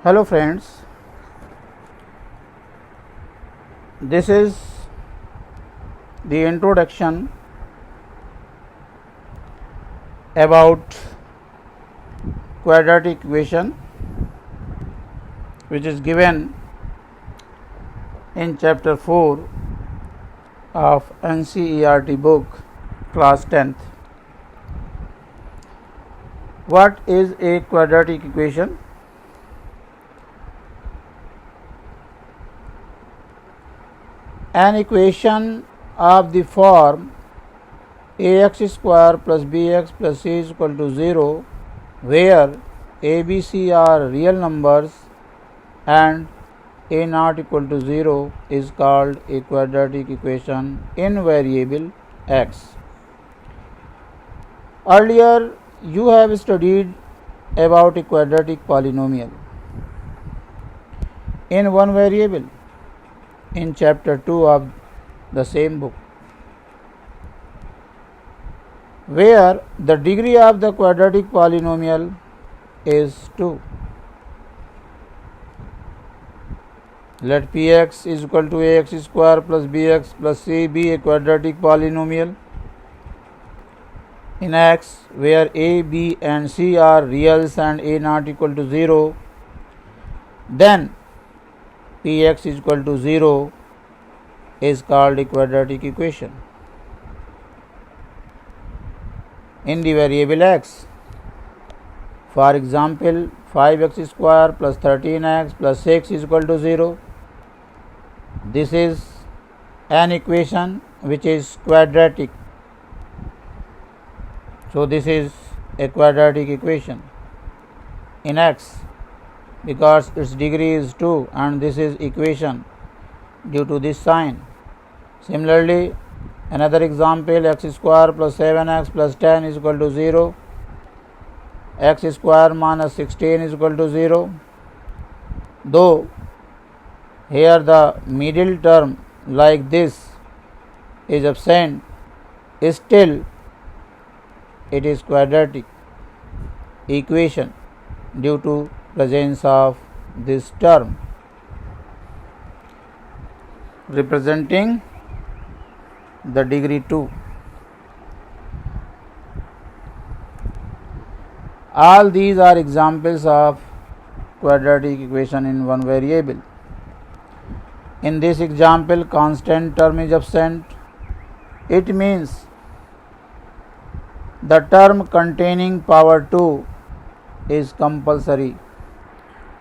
Hello friends, this is the introduction about quadratic equation which is given in chapter 4 of NCERT book class 10th. What is a quadratic equation? An equation of the form ax square plus bx plus c is equal to 0, where a, b, c are real numbers and a not equal to 0 is called a quadratic equation in variable x. Earlier you have studied about a quadratic polynomial in one variable in chapter 2 of the same book, where the degree of the quadratic polynomial is 2. Let px is equal to ax square plus bx plus c be a quadratic polynomial in x, where a, b and c are reals and a not equal to 0. Then px is equal to 0 is called a quadratic equation in the variable x. For example, 5x square plus 13x plus 6 is equal to 0. This is an equation which is quadratic. So this is a quadratic equation in x because its degree is 2 and this is equation due to this sign. Similarly, another example, x square plus 7x plus 10 is equal to 0. X square minus 16 is equal to 0. Though here the middle term like this is absent, still it is quadratic equation due to presence of this term representing the degree 2. All these are examples of quadratic equation in one variable. In this example, constant term is absent. It means the term containing power 2 is compulsory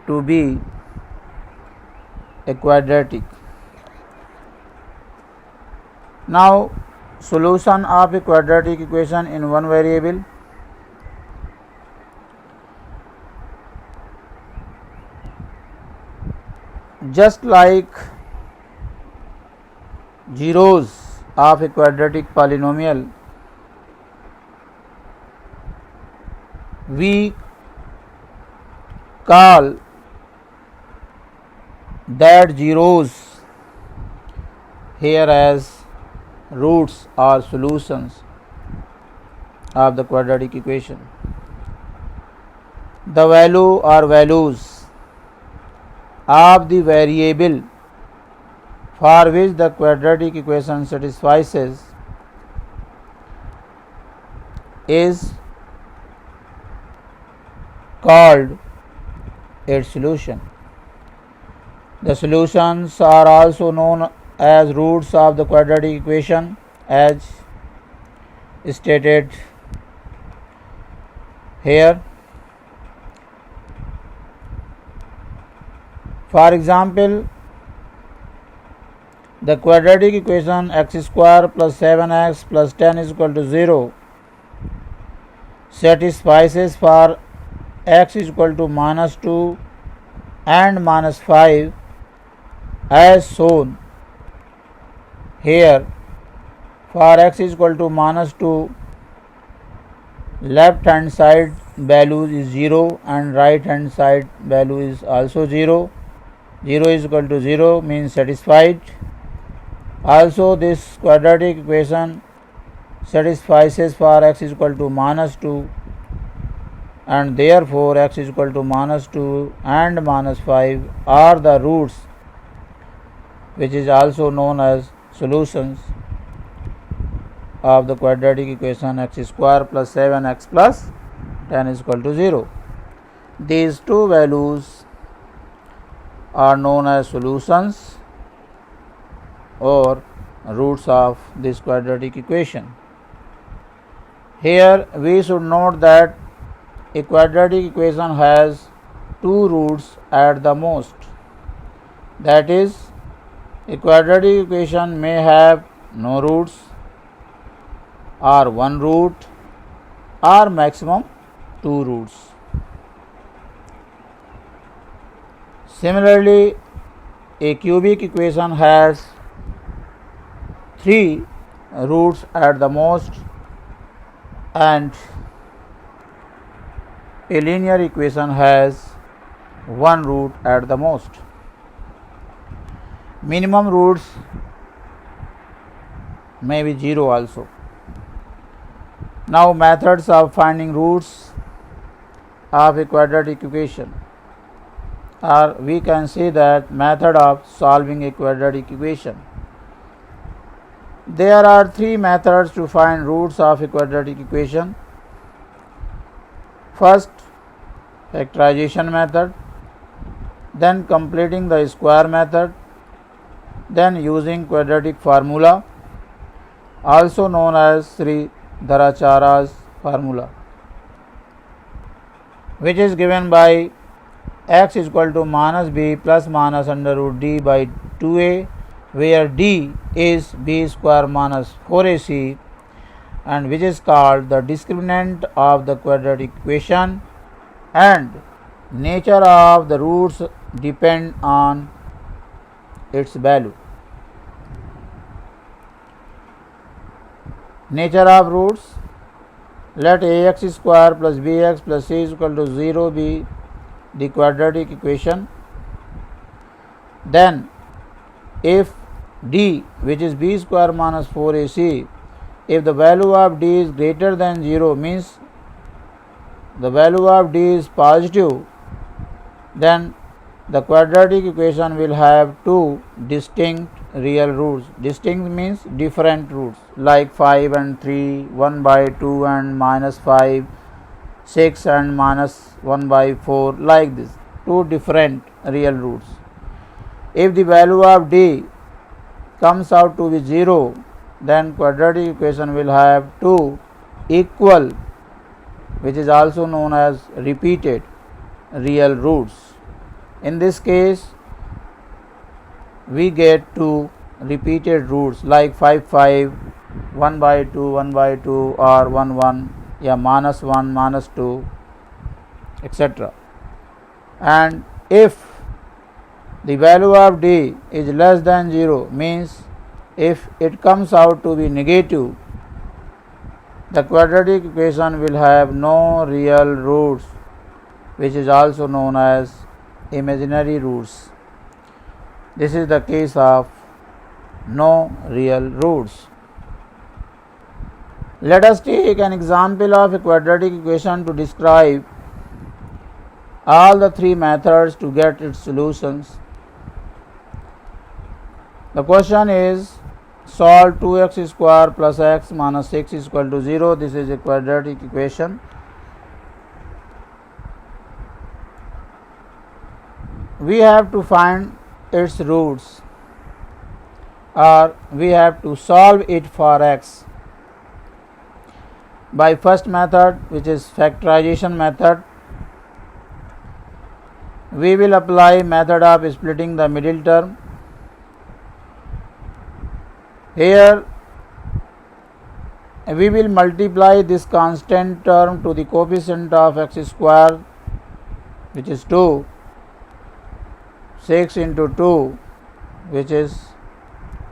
to be a quadratic. Now, solution of a quadratic equation in one variable. Just like zeros of a quadratic polynomial, we call that zeros here as roots or solutions of the quadratic equation. The value or values of the variable for which the quadratic equation satisfies is called its solution. The solutions are also known as roots of the quadratic equation as stated here. For example, the quadratic equation x square plus 7x plus 10 is equal to 0 satisfies for x is equal to minus 2 and minus 5 as shown here. For x is equal to minus 2, left hand side value is 0 and right hand side value is also 0. 0 is equal to 0 means satisfied. Also this quadratic equation satisfies for x is equal to minus 2 and therefore x is equal to -2 and -5 are the roots, which is also known as solutions of the quadratic equation x square plus 7x plus 10 is equal to 0. These two values are known as solutions or roots of this quadratic equation. Here we should note that a quadratic equation has two roots at the most. That is, a quadratic equation may have no roots or one root or maximum two roots. Similarly, a cubic equation has three roots at the most, and a linear equation has one root at the most. Minimum roots may be 0 also. Now, methods of finding roots of a quadratic equation, or we can say that method of solving a quadratic equation. There are three methods to find roots of a quadratic equation. First, factorization method, then completing the square method, then using quadratic formula, also known as Sridharacharya's formula, which is given by x is equal to -b plus minus under root d by 2a, where d is b square minus 4ac, and which is called the discriminant of the quadratic equation, and nature of the roots depend on its value. Nature of roots: let ax square plus bx plus c is equal to 0 be the quadratic equation. Then if d, which is b square minus 4ac, if the value of d is greater than 0, means the value of d is positive, then the quadratic equation will have two distinct real roots. Distinct means different roots, like 5 and 3, 1 by 2 and -5, 6 and -1 by 4, like this, two different real roots. If the value of d comes out to be 0, then quadratic equation will have two equal, which is also known as repeated real roots. In this case, we get two repeated roots like 5, 5, 1 by 2, 1 by 2, or 1, 1, -1, -2, etc. And if the value of d is less than 0, means if it comes out to be negative, the quadratic equation will have no real roots, which is also known as imaginary roots. This is the case of no real roots. Let us take an example of a quadratic equation to describe all the three methods to get its solutions. The question is, solve 2x square plus x minus 6 is equal to 0. This is a quadratic equation. We have to find its roots, or we have to solve it for x by first method, which is factorization method. We will apply method of splitting the middle term. Here we will multiply this constant term to the coefficient of x square, which is 2, 6 into 2, which is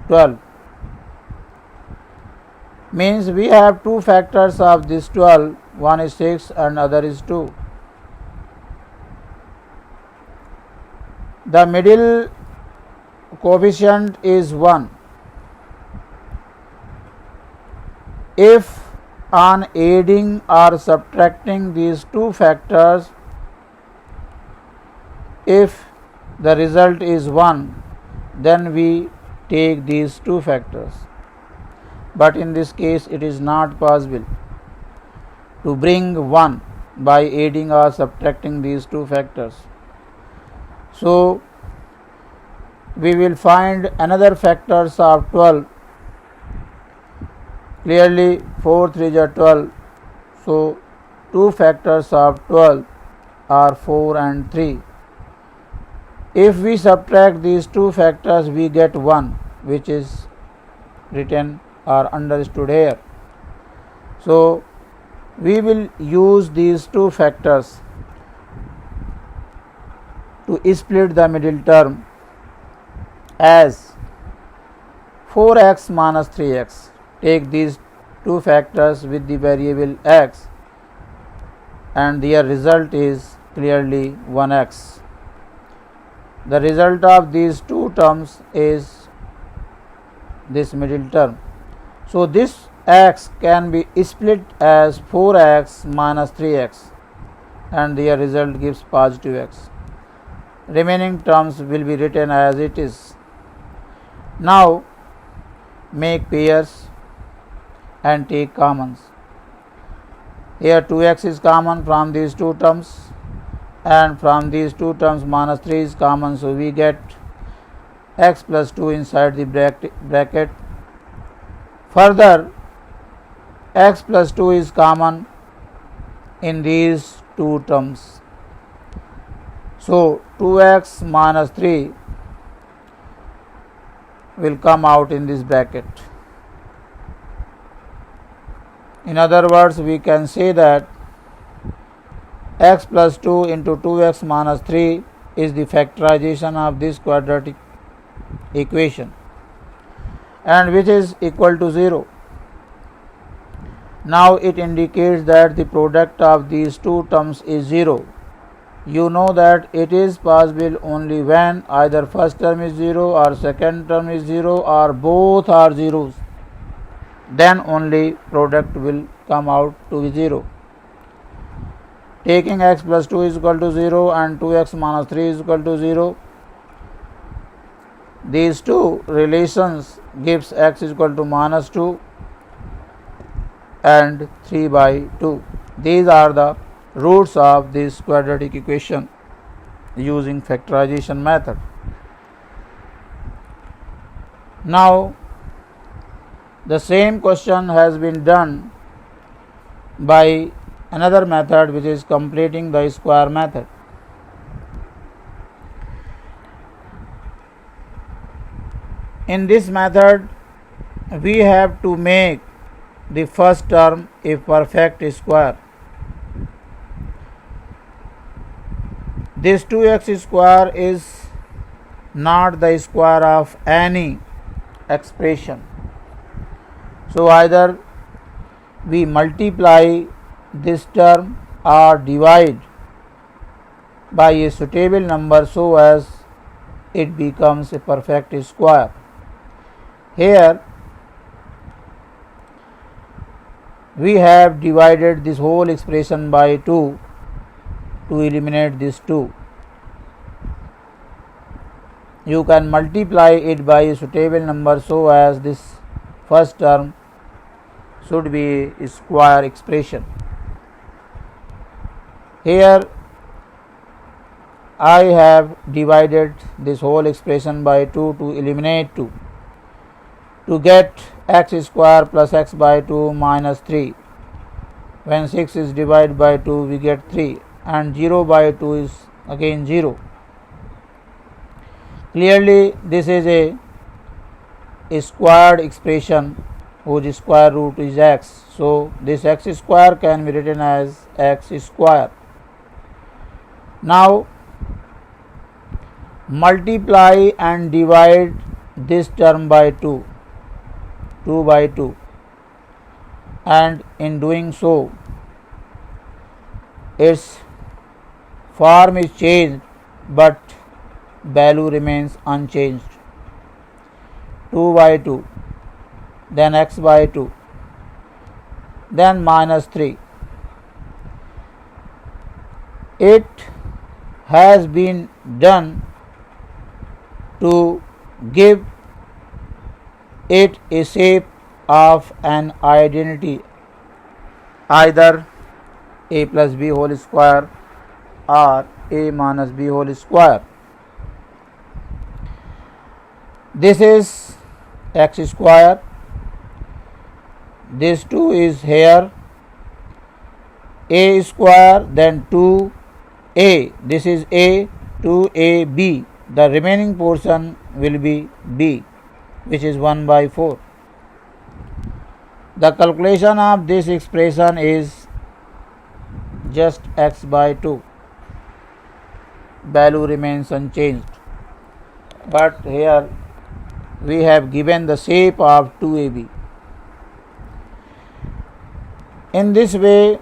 12. Means we have two factors of this 12, one is 6 and other is 2. The middle coefficient is 1. If on adding or subtracting these two factors, if the result is 1, then we take these two factors. But in this case it is not possible to bring 1 by adding or subtracting these two factors. So we will find another factors of 12. Clearly 4 3 are 12. So two factors of 12 are 4 and 3. If we subtract these two factors, we get 1, which is written or understood here. So we will use these two factors to split the middle term as 4x minus 3x. Take these two factors with the variable x and their result is clearly 1x. The result of these two terms is this middle term. So this x can be split as 4x minus 3x and their result gives positive x. Remaining terms will be written as it is. Now make pairs and take commons. Here 2x is common from these two terms and from these two terms minus 3 is common, so we get x plus 2 inside the bracket. Further, x plus 2 is common in these two terms. So 2x minus 3 will come out in this bracket. In other words, we can say that x plus 2 into 2x minus 3 is the factorization of this quadratic equation, and which is equal to 0. Now it indicates that the product of these two terms is 0. You know that it is possible only when either first term is 0 or second term is 0 or both are zeros. Then only product will come out to be 0. Taking x plus 2 is equal to 0 and 2x minus 3 is equal to 0. These two relations gives x is equal to minus 2 and 3 by 2. These are the roots of this quadratic equation using factorization method. Now the same question has been done by another method, which is completing the square method. In this method, we have to make the first term a perfect square. This 2x square is not the square of any expression. So either we multiply this term or divide by a suitable number so as it becomes a perfect square. Here we have divided this whole expression by 2 to eliminate this 2. You can multiply it by a suitable number so as this first term should be a square expression. Here I have divided this whole expression by 2 to eliminate 2 to get x square plus x by 2 minus 3. When 6 is divided by 2 we get 3 and 0 by 2 is again 0. Clearly this is a squared expression whose square root is x. So this x square can be written as x square. Now multiply and divide this term by 2 by 2, and in doing so its form is changed but value remains unchanged. 2 by 2, then x by 2, then minus 3. It has been done to give it a shape of an identity, either a plus b whole square or a minus b whole square. This is x square, this 2 is here, a square, then 2a, this is a, 2ab, the remaining portion will be b, which is 1 by 4. The calculation of this expression is just x by 2. Value remains unchanged. But here we have given the shape of 2ab. In this way,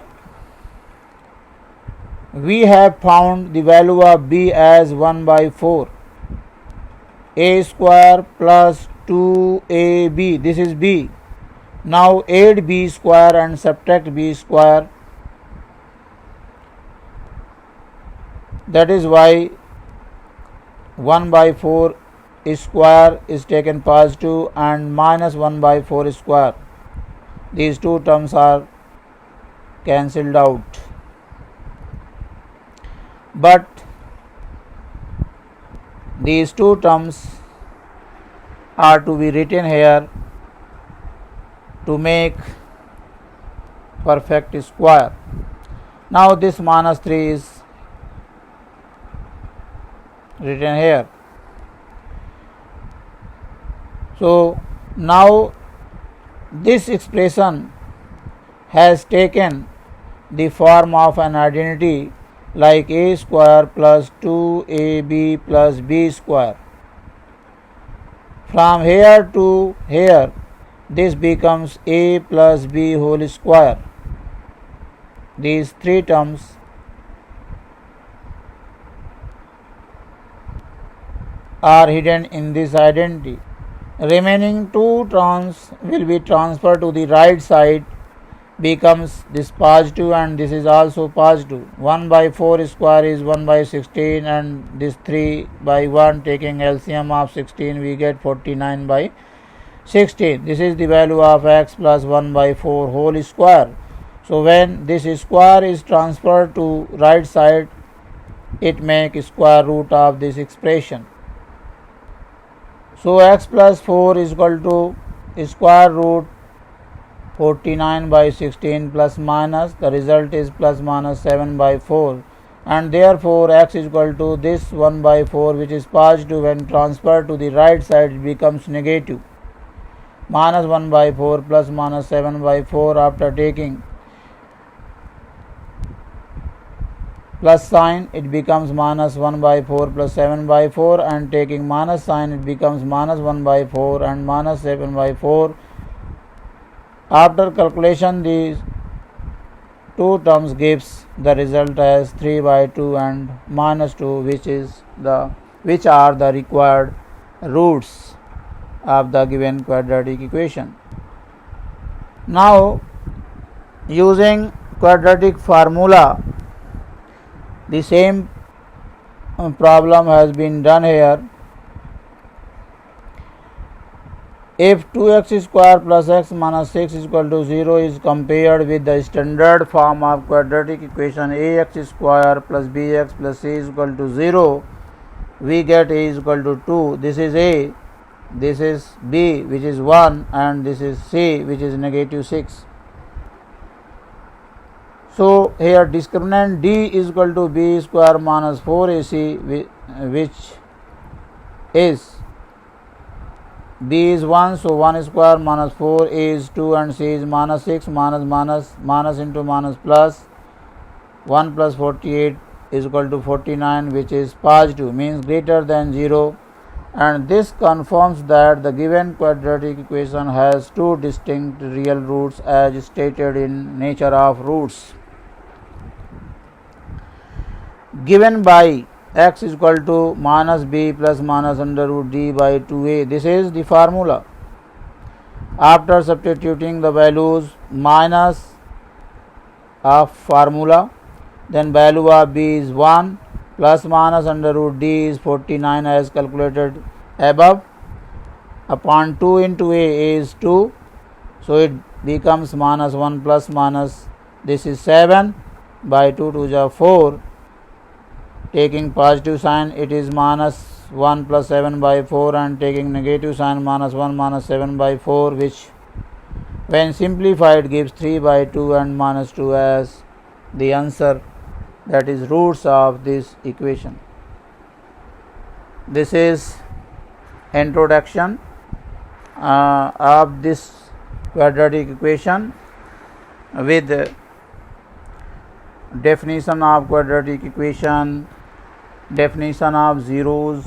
we have found the value of b as 1 by 4. A square plus 2ab, this is b. Now add b square and subtract b square. That is why 1 by 4 square is taken positive and minus 1 by 4 square. These two terms are cancelled out. But these two terms are to be written here to make perfect square. Now this minus 3 is written here. So now this expression has taken the form of an identity like a square plus 2ab plus b square. From here to here, this becomes a plus b whole square. These three terms are hidden in this identity. Remaining two terms will be transferred to the right side, becomes this positive and this is also positive. 1 by 4 square is 1 by 16 and this 3 by 1, taking LCM of 16 we get 49 by 16. This is the value of x plus 1 by 4 whole square. So when this square is transferred to right side, it makes square root of this expression. So x plus 4 is equal to square root 49 by 16 plus minus, the result is plus minus 7 by 4, and therefore x is equal to this 1 by 4, which is positive. When transferred to the right side, it becomes negative. Minus 1 by 4 plus minus 7 by 4, after taking plus sign it becomes minus 1 by 4 plus 7 by 4, and taking minus sign it becomes minus 1 by 4 and minus 7 by 4. After calculation, these two terms gives the result as 3 by 2 and minus 2, which are the required roots of the given quadratic equation. Now, using quadratic formula, the same problem has been done here. If 2x square plus x minus 6 is equal to 0 is compared with the standard form of quadratic equation ax square plus bx plus c is equal to 0, we get a is equal to 2. This is a, this is b, which is 1, and this is c, which is negative 6. So here discriminant d is equal to b square minus 4ac, which is b is 1, so 1 square minus 4, a is 2 and c is minus 6, minus into minus plus, 1 plus 48 is equal to 49, which is positive, means greater than 0, and this confirms that the given quadratic equation has two distinct real roots as stated in nature of roots. Given by x is equal to minus b plus minus under root d by 2a. This is the formula. After substituting the values minus of formula. Then value of b is 1 plus minus under root d is 49 as calculated above. Upon 2 into a is 2, so it becomes minus 1 plus minus, this is 7 by 2 to the 4. Taking positive sign, it is minus 1 plus 7 by 4, and taking negative sign, minus 1 minus 7 by 4, which when simplified gives 3 by 2 and minus 2 as the answer, that is roots of this equation. This is introduction of this quadratic equation with definition of quadratic equation, definition of zeros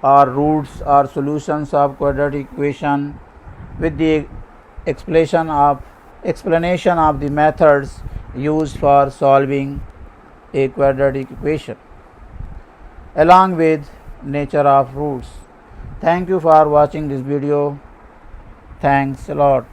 or roots or solutions of quadratic equation, with the explanation of the methods used for solving a quadratic equation, along with nature of roots. Thank you for watching this video. Thanks a lot.